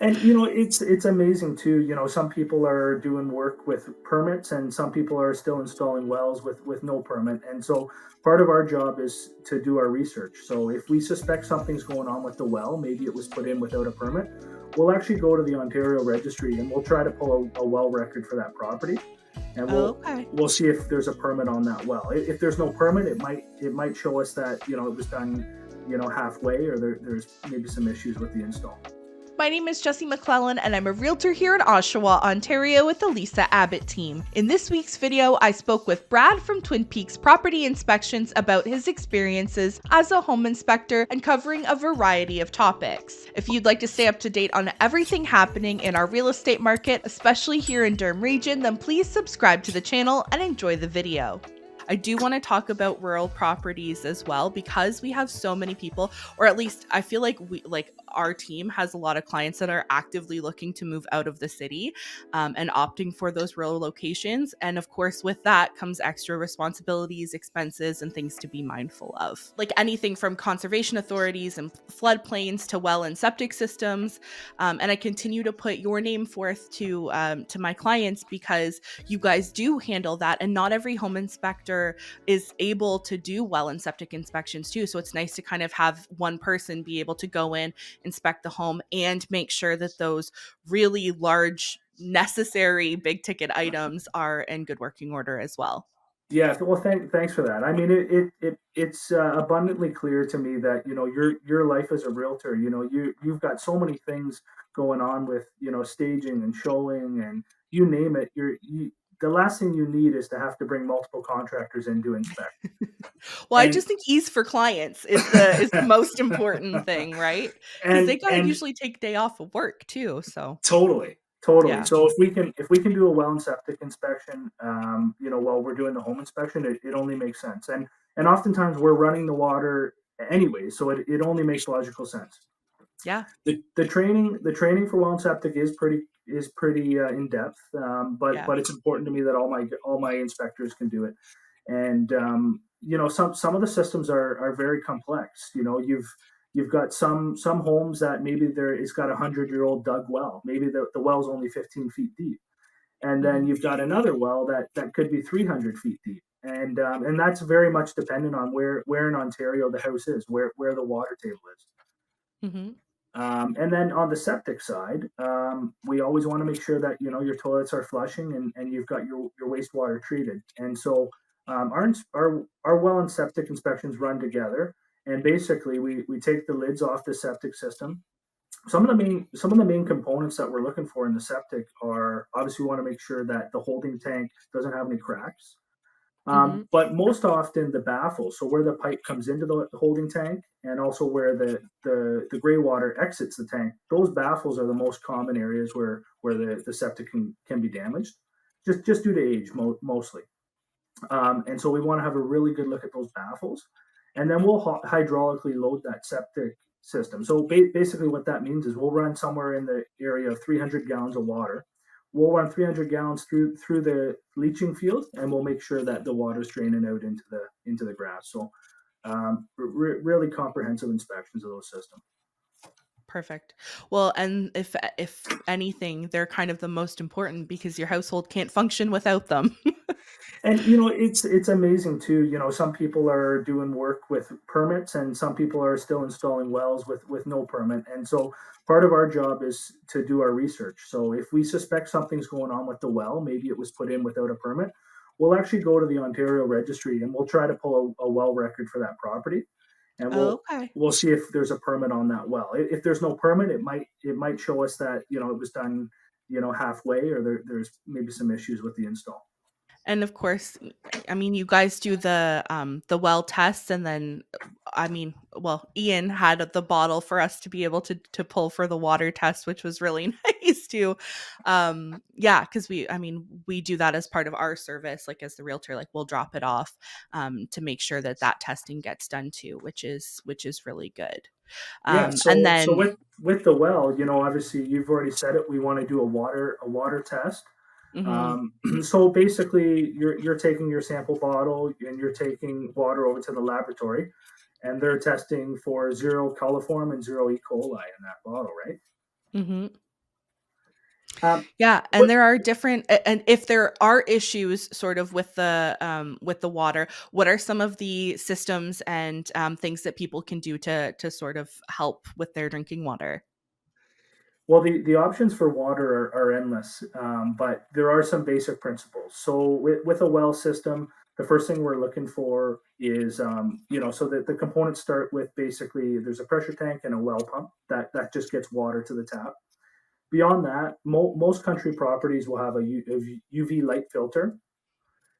And it's amazing too. Some people are doing work with permits, and some people are still installing wells with no permit. And so part of our job is to do our research. So if we suspect something's going on with the well, maybe it was put in without a permit, we'll actually go to the Ontario Registry and we'll try to pull a well record for that property, and Okay. we'll see if there's a permit on that well. If there's no permit, it might show us that it was done halfway, or there's maybe some issues with the install. My name is Jessie McClellan, and I'm a realtor here in Oshawa, Ontario, with the Lisa Abbott team. In this week's video, I spoke with Brad from Twin Peaks Property Inspections about his experiences as a home inspector and covering a variety of topics. If you'd like to stay up to date on everything happening in our real estate market, especially here in Durham region, then please subscribe to the channel and enjoy the video. I do want to talk about rural properties as well, because we have so many people, or at least I feel like our team has a lot of clients that are actively looking to move out of the city, and opting for those rural locations. And of course, with that comes extra responsibilities, expenses, and things to be mindful of. Like anything from conservation authorities and floodplains to well and septic systems. And I continue to put your name forth to my clients, because you guys do handle that, and not every home inspector is able to do well and septic inspections too. So it's nice to kind of have one person be able to go in, inspect the home, and make sure that those really large, necessary, big ticket items are in good working order as well. Yeah, well, thanks for that. I mean, it's abundantly clear to me that your life as a realtor. You've got so many things going on with staging and showing, and you name it. The last thing you need is to have to bring multiple contractors in to inspect. Well, I And just think ease for clients is the most important thing, right? Because they gotta and usually take day off of work too. So totally. yeah. So if we can do a well and septic inspection, while we're doing the home inspection, it only makes sense. And oftentimes we're running the water anyway, so it only makes logical sense. Yeah. The training for well and septic is pretty in depth, but Yeah. but it's important to me that all my inspectors can do it. And some of the systems are very complex. You've got some homes that maybe it's got a 100-year-old dug well. Maybe the well's only 15 feet deep, and then Mhm. you've got another well that could be 300 feet deep. And that's very much dependent on where in Ontario the house is, where the water table is. Mhm. And then on the septic side, we always want to make sure that your toilets are flushing, and you've got your wastewater treated. And so our well and septic inspections run together. And basically, we take the lids off the septic system. Some of the main components that we're looking for in the septic are, obviously, we want to make sure that the holding tank doesn't have any cracks. Mhm. But most often the baffle, so where the pipe comes into the holding tank, and also where the gray water exits the tank, those baffles are the most common areas where the septic can be damaged, just due to age, mostly. And so we want to have a really good look at those baffles, and then we'll hydraulically load that septic system. So basically, what that means is we'll run somewhere in the area of 300 gallons of water. We'll run 300 gallons through the leaching field, and we'll make sure that the water's draining out into the grass. So really comprehensive inspections of those systems. Perfect. Well, and if anything, they're kind of the most important, because your household can't function without them. And it's amazing too. Some people are doing work with permits, and some people are still installing wells with no permit. And so part of our job is to do our research. So if we suspect something's going on with the well, maybe it was put in without a permit, we'll actually go to the Ontario Registry and we'll try to pull a well record for that property, and we'll Okay. we'll see if there's a permit on that well. If there's no permit, it might show us that it was done halfway, or there's maybe some issues with the install. And of course, I mean, you guys do the well tests, and then I mean, well, Ian had the bottle for us to be able to pull for the water test, which was really nice too. Yeah, because we do that as part of our service, like as the realtor, like we'll drop it off to make sure that that testing gets done too, which is really good. Yeah, And so then with the well, obviously you've already said it. We want to do a water test. mhm. Um, so basically, you're taking your sample bottle and you're taking water over to the laboratory, and they're testing for zero coliform and zero E. coli in that bottle, right? Mhm. Yeah, and What there are different and if there are issues sort of with the water, what are some of the systems and things that people can do to sort of help with their drinking water? Well, the options for water are endless, but there are some basic principles. So with a well system, the first thing we're looking for is, so that the components start with basically there's a pressure tank and a well pump that just gets water to the tap. Beyond that, most country properties will have a UV light filter,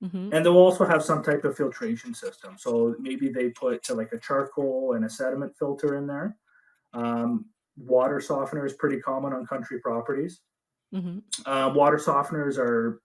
Mhm. and they'll also have some type of filtration system. So maybe they put like a charcoal and a sediment filter in there. Um, Water softener is pretty common on country properties. Mhm. Water softeners are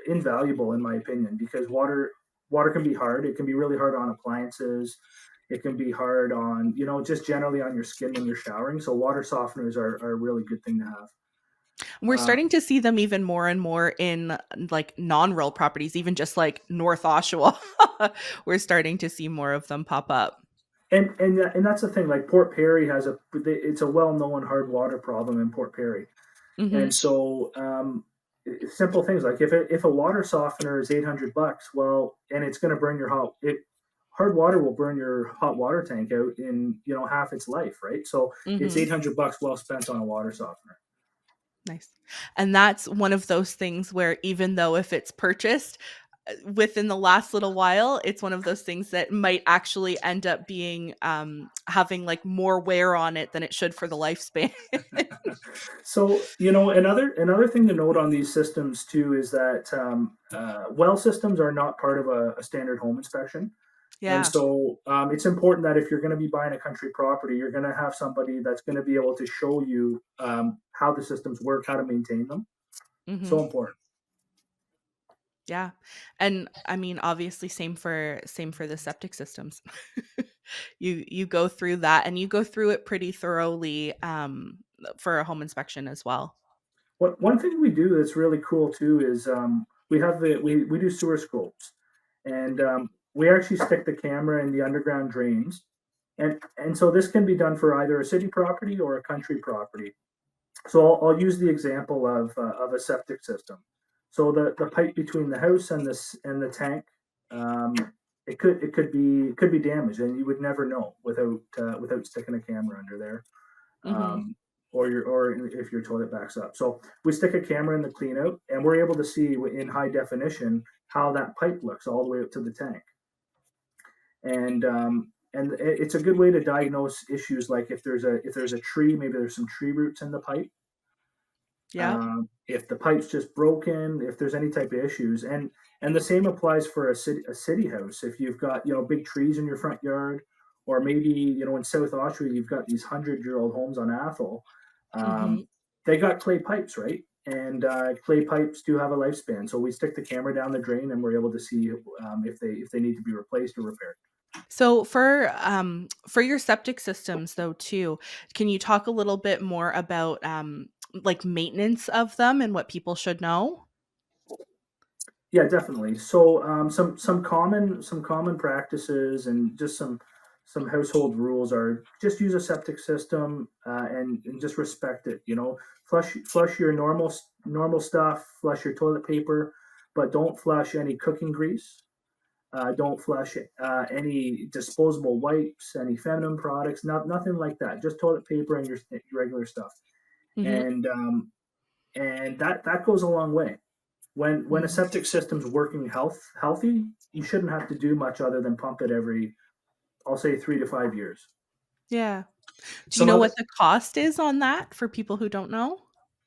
invaluable in my opinion because water can be hard. It can be really hard on appliances. It can be hard on just generally on your skin when you're showering. So water softeners are a really good thing to have. We're Uh, starting to see them even more and more in like non-rural properties, even just like North Oshawa. We're starting to see more of them pop up. and that's the thing. Like Port Perry has it's a well known hard water problem in Port Perry. And Mhm. so, simple things like if a water softener is $800, well, and it's going to burn your hard water will burn your hot water tank out in half its life, right? So it's Mhm. $800 well spent on a water softener. Nice. And that's one of those things where even though if it's purchased within the last little while, it's one of those things that might actually end up being having like more wear on it than it should for the lifespan. So another thing to note on these systems too is that well systems are not part of a standard home inspection. And Yeah. so it's important that if you're going to be buying a country property, you're going to have somebody that's going to be able to show you how the systems work, how to maintain them. Mhm. So important. Yeah. And I mean obviously same for the septic systems. You go through that and you go through it pretty thoroughly for a home inspection as well. One thing we do that's really cool too is we do sewer scopes, and we actually stick the camera in the underground drains, and so this can be done for either a city property or a country property. So I'll use the example of a septic system. So the pipe between the house and the tank, um, it could be damaged, and you would never know without sticking a camera under there, Mhm. or if your toilet backs up. So we stick a camera in the clean out, and we're able to see in high definition how that pipe looks all the way up to the tank, and it's a good way to diagnose issues like if there's a tree, maybe there's some tree roots in the pipe, Yeah. if the pipe's just broken, if there's any type of issues, and the same applies for a city house. If you've got big trees in your front yard, or maybe in South Oshawa you've got these 100-year-old homes on Athol, um, Mhm. they got clay pipes, right? And clay pipes do have a lifespan, so we stick the camera down the drain and we're able to see if they need to be replaced or repaired. So for your septic systems though too, can you talk a little bit more about like maintenance of them and what people should know? Yeah, definitely. So some common practices and just some household rules are just use a septic system, and just respect it. Flush your normal stuff, flush your toilet paper, but don't flush any cooking grease. Don't flush any disposable wipes, any feminine products, nothing like that. Just toilet paper and your regular stuff, Mhm. and that goes a long way. When a Mhm. septic system's working healthy, you shouldn't have to do much other than pump it every, I'll say, 3 to 5 years. Yeah. Do you Some know other what the cost is on that for people who don't know?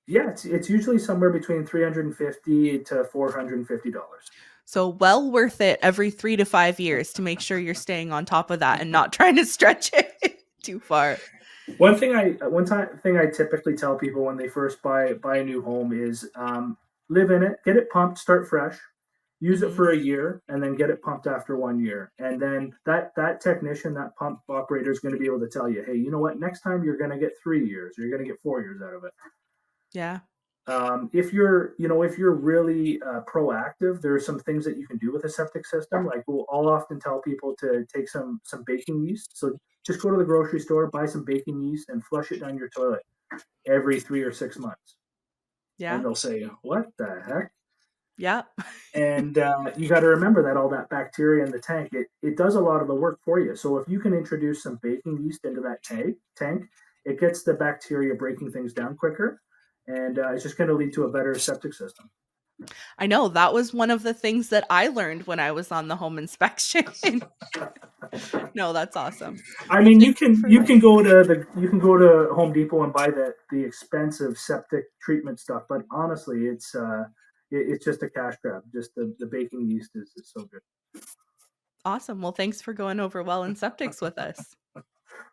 Yeah, it's usually somewhere between $350 to $450. So well worth it every 3 to 5 years to make sure you're staying on top of that and not trying to stretch it too far. One thing I typically tell people when they first buy a new home is, live in it, get it pumped, start fresh, use it Mhm. for a year, and then get it pumped after 1 year. And then that technician, that pump operator, is going to be able to tell you, hey, you know what? Next time you're going to get 3 years, or you're going to get 4 years out of it. Yeah. If you're really proactive, there are some things that you can do with a septic system. Like I'll often tell people to take some baking yeast. So just go to the grocery store, buy some baking yeast, and flush it down your toilet every 3 or 6 months. Yeah. and they'll say, "What the heck?" Yeah. And you got to remember that all that bacteria in the tank, it does a lot of the work for you. So if you can introduce some baking yeast into that tank, it gets the bacteria breaking things down quicker, and it's just going to lead to a better septic system. I know that was one of the things that I learned when I was on the home inspection. No, that's awesome. I Well, mean, thank you for you can go to Home Depot and buy the expensive septic treatment stuff, but honestly, it's just a cash grab. Just the baking yeast is so good. awesome. Well, thanks for going over well and septics with us.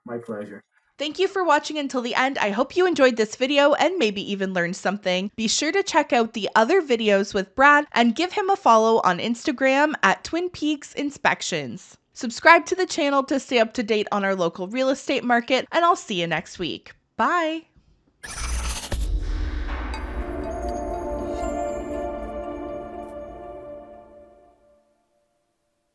My pleasure. Thank you for watching until the end. I hope you enjoyed this video and maybe even learned something. Be sure to check out the other videos with Brad and give him a follow on Instagram at Twin Peaks Inspections. Subscribe to the channel to stay up to date on our local real estate market, and I'll see you next week. Bye.